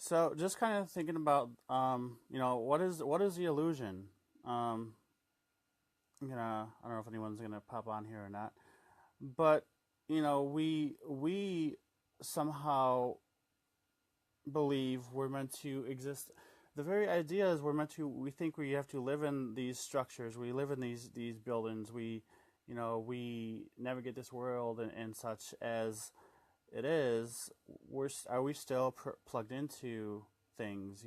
So just kind of thinking about, what is the illusion? Um, I don't know if anyone's gonna pop on here or not, but we somehow believe we're meant to exist. The very idea is we think we have to live in these structures. We live in these buildings. We navigate this world and such as it is. Are we still plugged into things?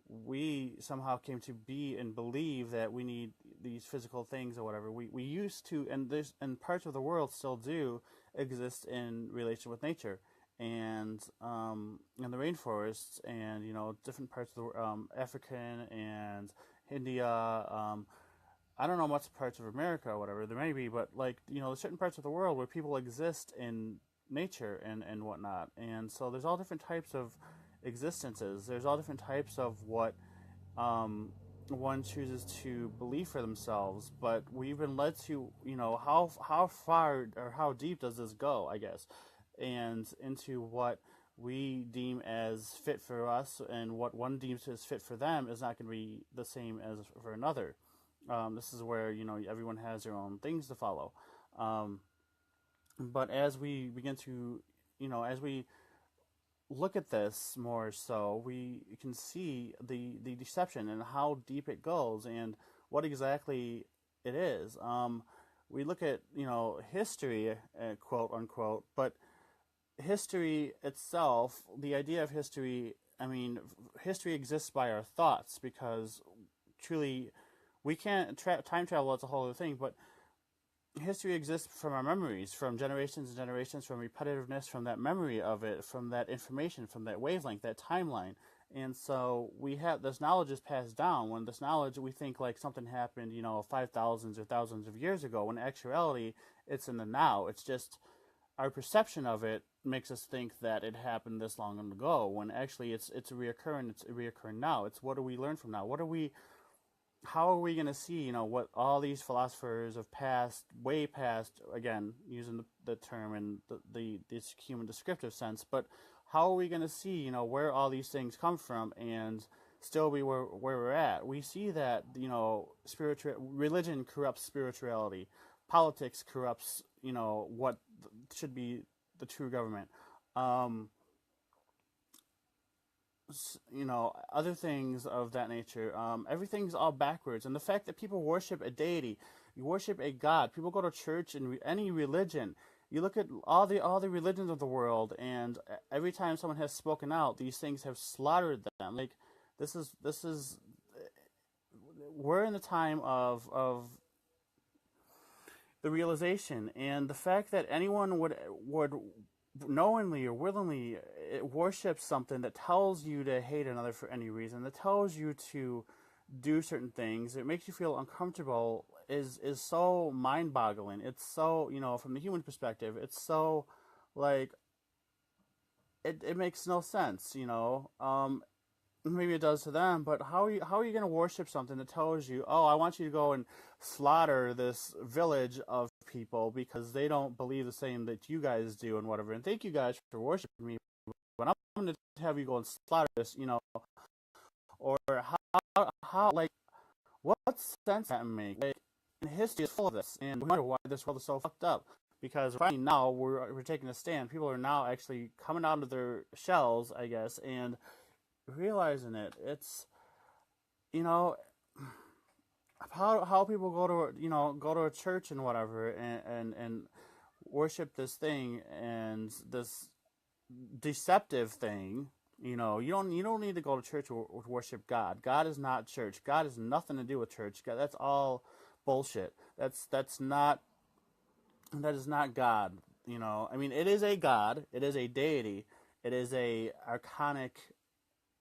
We somehow came to be and believe that we need these physical things or whatever. We used to, and parts of the world still do exist in relation with nature, and in the rainforests, and different parts of the African and India. I don't know much parts of America or whatever there may be, but like there's certain parts of the world where people exist in nature and whatnot, and so there's all different types of existences. There's all different types of what one chooses to believe for themselves. But we've been led to, how far or how deep does this go, I guess, and into what we deem as fit for us, and what one deems as fit for them is not going to be the same as for another. This is where everyone has their own things to follow. But as we begin to, as we look at this more, so we can see the deception and how deep it goes and what exactly it is. We look at history, quote unquote, but history itself, the idea of history, I mean, history exists by our thoughts, because truly we can't time travel. It's a whole other thing, but history exists from our memories, from generations and generations, from repetitiveness, from that memory of it, from that information, from that wavelength, that timeline. And so we have this knowledge is passed down. When this knowledge, we think like something happened, 5,000s or thousands of years ago. When in actuality, it's in the now. It's just our perception of it makes us think that it happened this long ago. When actually, it's reoccurring. It's reoccurring now. It's what do we learn from now? How are we going to see, what all these philosophers of past, way past, again, using the term in this human descriptive sense, but how are we going to see, where all these things come from and still be where we're at? We see that, religion corrupts spirituality. Politics corrupts, what should be the true government. Other things of that nature. Everything's all backwards, and the fact that people worship a deity, you worship a god. People go to church and any religion. You look at all the religions of the world, and every time someone has spoken out, these things have slaughtered them. Like this is we're in the time of the realization, and the fact that anyone would knowingly or willingly worship something that tells you to hate another for any reason, that tells you to do certain things, it makes you feel uncomfortable, is so mind-boggling. It's so, from the human perspective, it's so, like, it makes no sense, maybe it does to them, but how are you going to worship something that tells you, oh, I want you to go and slaughter this village of people because they don't believe the same that you guys do and whatever, and thank you guys for worshiping me, but I'm going to have you go and slaughter this, or how like, what sense does that make? Like, history is full of this, and we wonder why this world is so fucked up. Because finally now we're taking a stand. People are now actually coming out of their shells, I guess, and realizing it. It's how people go to a church and whatever, and worship this thing and this deceptive thing. You don't need to go to church to worship God. God is not church. God has nothing to do with church. God, that's all bullshit. That is not God. I mean, it is a God. It is a deity. It is a archonic,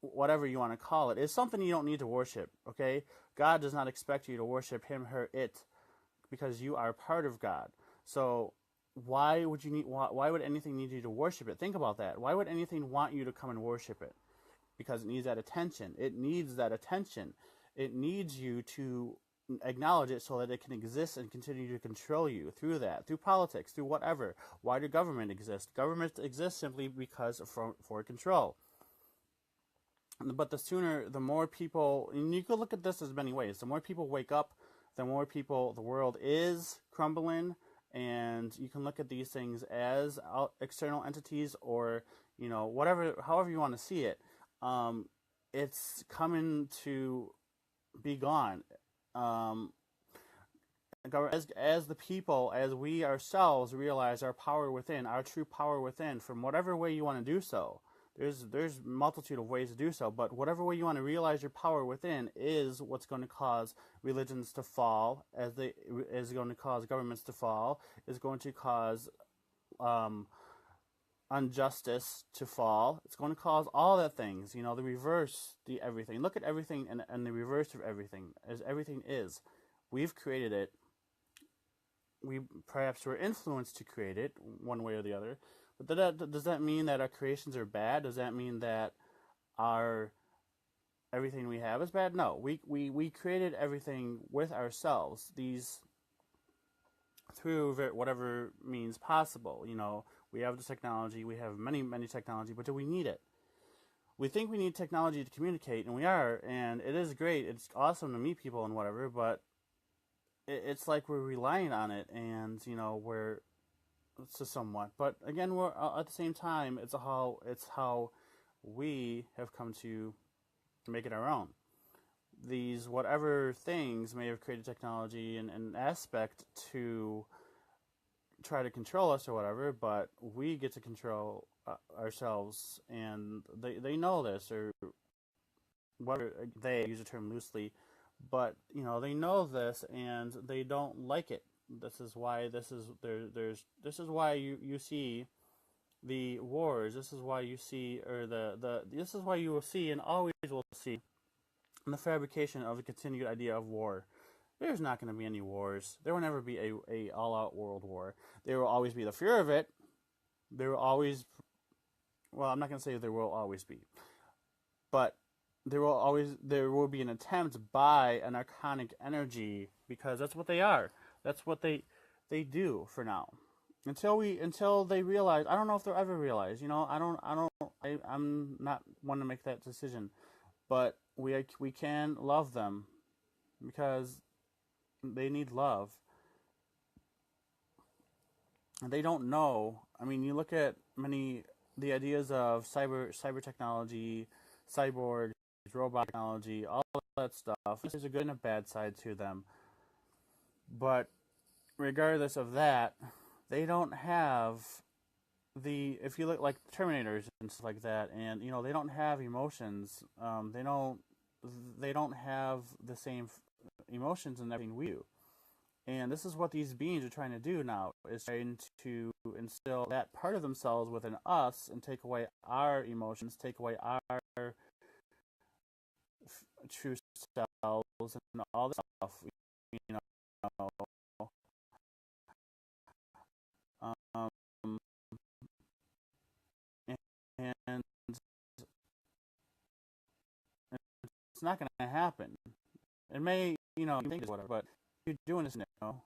whatever you want to call it. It's something you don't need to worship, okay? God does not expect you to worship him, her, it, because you are part of God. So why would anything need you to worship it? Think about that. Why would anything want you to come and worship it? Because it needs that attention. It needs that attention. It needs you to acknowledge it so that it can exist and continue to control you through that, through politics, through whatever. Why do government exist? Government exists simply because for control. But the more people, and you could look at this as many ways. The more people wake up, the more people the world is crumbling, and you can look at these things as external entities, or whatever, however you want to see it. Um, it's coming to be gone. Um, as the people, as we ourselves realize our power within, our true power within, from whatever way you want to do so. There's multitude of ways to do so, but whatever way you want to realize your power within is what's going to cause religions to fall, is going to cause governments to fall, is going to cause um, injustice to fall. It's going to cause all that things. The reverse, the everything. Look at everything and the reverse of everything, as everything is. We've created it. We perhaps were influenced to create it one way or the other. But does that mean that our creations are bad? Does that mean that our everything we have is bad? No, we created everything with ourselves. These through whatever means possible. We have the technology. We have many technology, but do we need it? We think we need technology to communicate, and we are, and it is great. It's awesome to meet people and whatever, but it's like we're relying on it, and we're to somewhat. But again, we're at the same time, it's how we have come to make it our own. These whatever things may have created technology and an aspect to try to control us or whatever, but we get to control ourselves, and they know this, or whatever. They use the term loosely, but they know this and they don't like it. This is why this is why you see the wars. This is why you see, or this is why you will see and always will see the fabrication of the continued idea of war. There's not going to be any wars. There will never be a all-out world war. There will always be the fear of it. There will always, well, I'm not going to say there will always be, but there will be an attempt by an archonic energy, because that's what they are. That's what they do for now. Until they realize. I don't know if they'll ever realize. I'm not one to make that decision, but we can love them, because they need love. And they don't know. I mean, you look at the ideas of cyber technology, cyborg, robot technology, all that stuff. There's a good and a bad side to them. But regardless of that, they don't have if you look like Terminators and stuff like that, and they don't have emotions. They don't have the same emotions and everything we do. And this is what these beings are trying to do now, is trying to instill that part of themselves within us and take away our emotions, take away our true selves and all this stuff. You know, um, and it's not going to happen. It may, think whatever, but you're doing this now.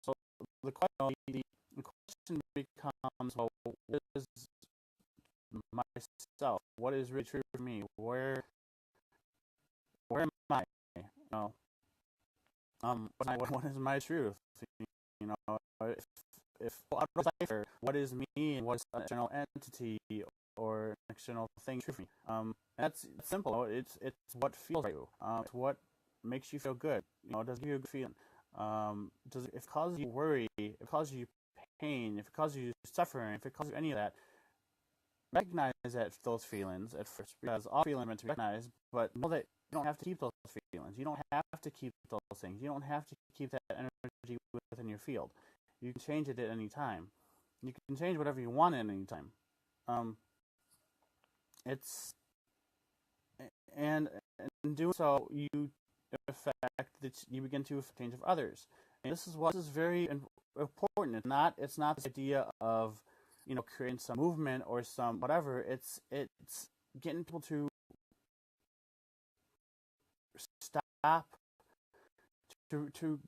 So the question becomes, well, what is myself? What is really true for me? Where am I? What is my truth? If out of cipher, what is me and what is an external entity or an external thing true for me? And that's simple. It's what feels right. It's what makes you feel good. Does it give you a good feeling? If it causes you worry, if it causes you pain, if it causes you suffering, if it causes you any of that, recognize those feelings at first, because all feelings are meant to be recognized, but know that you don't have to keep those feelings. You don't have to keep those things. You don't have to keep that energy within your field. You can change it at any time. You can change whatever you want at any time. It's and in doing so, you affect that you begin to affect change of others. And this is very important. It's not this idea of creating some movement or some whatever. It's getting people to stop, to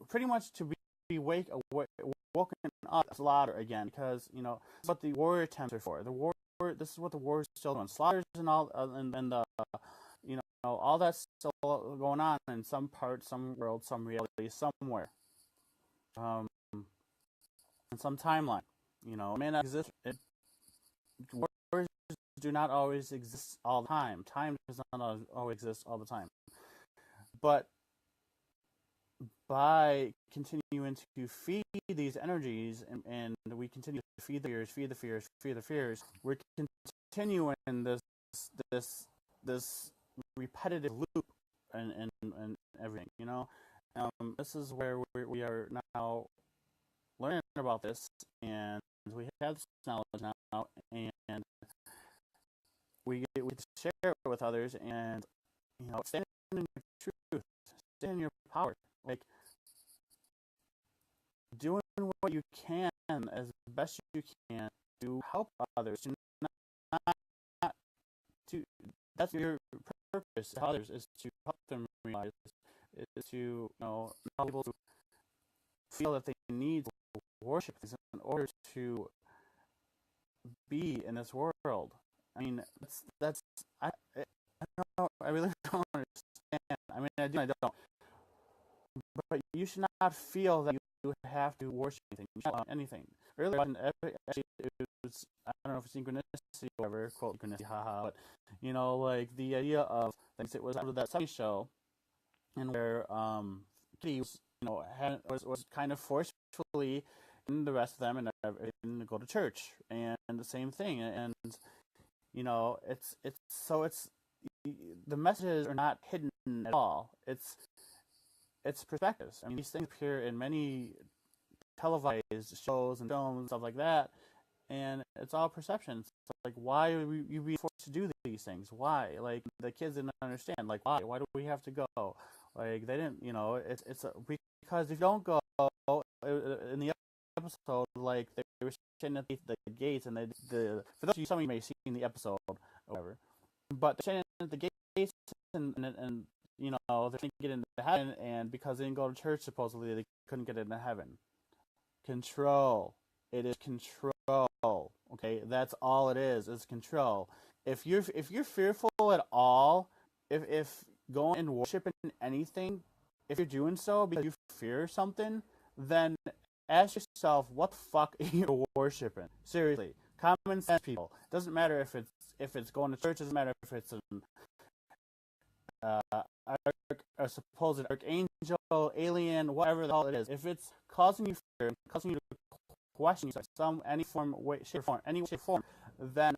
pretty much to be woken up slaughter again, because what the warrior attempts are for. The warrior This is what the war is still doing. Slaughters and all, and all that's still going on in some part, some world, some reality, somewhere, in some timeline. It may not exist. Wars do not always exist all the time. Time does not always exist all the time. But by continuing to feed these energies, and we continue to feed the fears, we're continuing this repetitive loop and everything. This is where we are now learning about this, and we have this knowledge now, and we get to share it with others, and stand in your truth, stand in your power, like doing what you can as best you can to help others, to not to that's your purpose to others, is to help them realize, is to help people to feel that they need to worship in order to be in this world. I mean, I really don't understand. I mean, I do, I don't. But you should not feel that you have to worship anything. Earlier, actually, it was, I don't know if it's synchronicity or whatever, quote synchronicity, haha, but, like the idea of things, it was out of that 70s show, and where Kitty was, was kind of forcefully in the rest of them and go to church, and the same thing, and it's the messages are not hidden at all. It's perspectives. I mean, these things appear in many televised shows and films and stuff like that, and it's all perceptions. So, like, why are you being forced to do these things? Why? Like, the kids didn't understand. Like, why? Why do we have to go? Like, they didn't. Because if you don't go in the episode, like, they were standing at the gates, and for those of you, some of you may have seen the episode or whatever, but they're standing at the gates, and they're trying to get into heaven, and because they didn't go to church, supposedly they couldn't get into heaven. Control. It is control. Okay, that's all it is. It's control. If you're fearful at all, if going and worshiping anything, if you're doing so because you fear something, then ask yourself, what the fuck are you worshiping? Seriously, common sense, people. It doesn't matter if it's going to church. It doesn't matter if it's a supposed archangel, alien, whatever the hell it is. If it's causing you fear, causing you to question yourself, any form, way, shape, form, any way, shape, form, then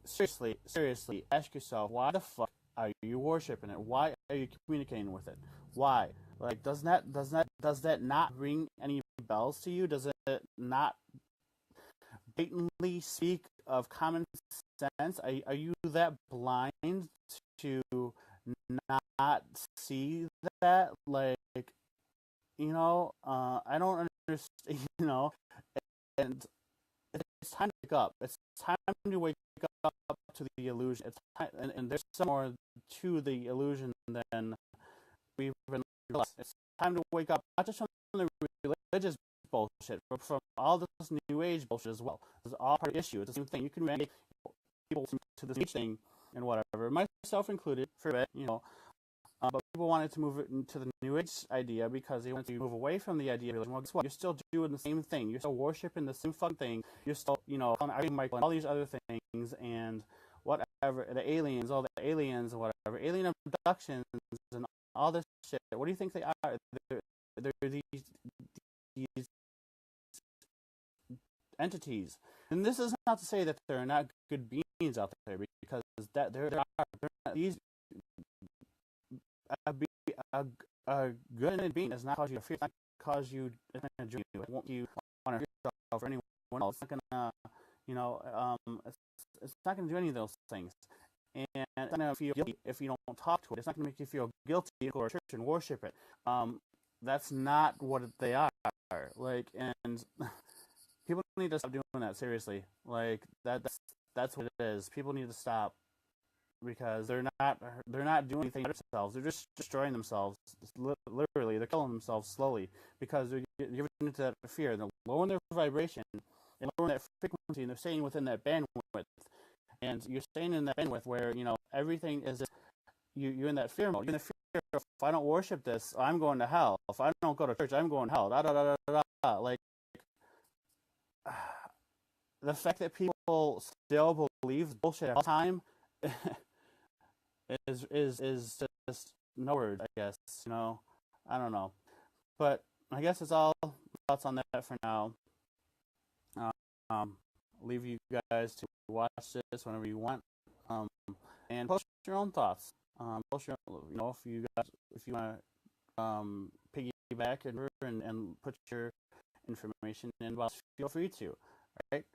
seriously, ask yourself, why the fuck are you worshiping it? Why are you communicating with it? Why? Like, does that not ring any bells to you? Does it not blatantly speak of common sense? Are you that blind to not see that? Like, I don't understand, and it's time to wake up. It's time to wake up to the illusion. It's time, and there's some more to the illusion than we've been realized. It's time to wake up, not just from the religious bullshit, but from all this new age bullshit as well. This is all part of the issue. It's the same thing. You can make people to this age thing and whatever, myself included, for a bit, but people wanted to move it into the New Age idea because they wanted to move away from the idea of religion. Well, guess what? You're still doing the same thing. You're still worshiping the same fucking thing. You're still, Michael and all these other things and whatever, the aliens, all the aliens and whatever, alien abductions and all this shit. What do you think they are? They're these entities. And this is not to say that there are not good beings out there, because that there are these. A good being does not cause you to fear. It's not cause you. It's not going to you. It won't you want to hurt yourself or anyone else. It's not going to. It's not going to do any of those things. And it's not going to feel guilty if you don't talk to it. It's not going to make you feel guilty to go to church and worship it. That's not what they are. Like, and people need to stop doing that. Seriously, like that's what it is. People need to stop. Because they're not doing anything to themselves. They're just destroying themselves. Literally, they're killing themselves slowly because they're giving into that fear. They're lowering their vibration, and lowering that frequency, and they're staying within that bandwidth. And you're staying in that bandwidth where, everything is just, you're in that fear mode. You're in the fear of, if I don't worship this, I'm going to hell. If I don't go to church, I'm going to hell. Da da da da da. Like, the fact that people still believe bullshit all the time is just no word, I guess. I don't know. But I guess it's all thoughts on that for now. Leave you guys to watch this whenever you want, and post your own thoughts. Post your, if you want to piggyback and put your information in, well, feel free to. Right?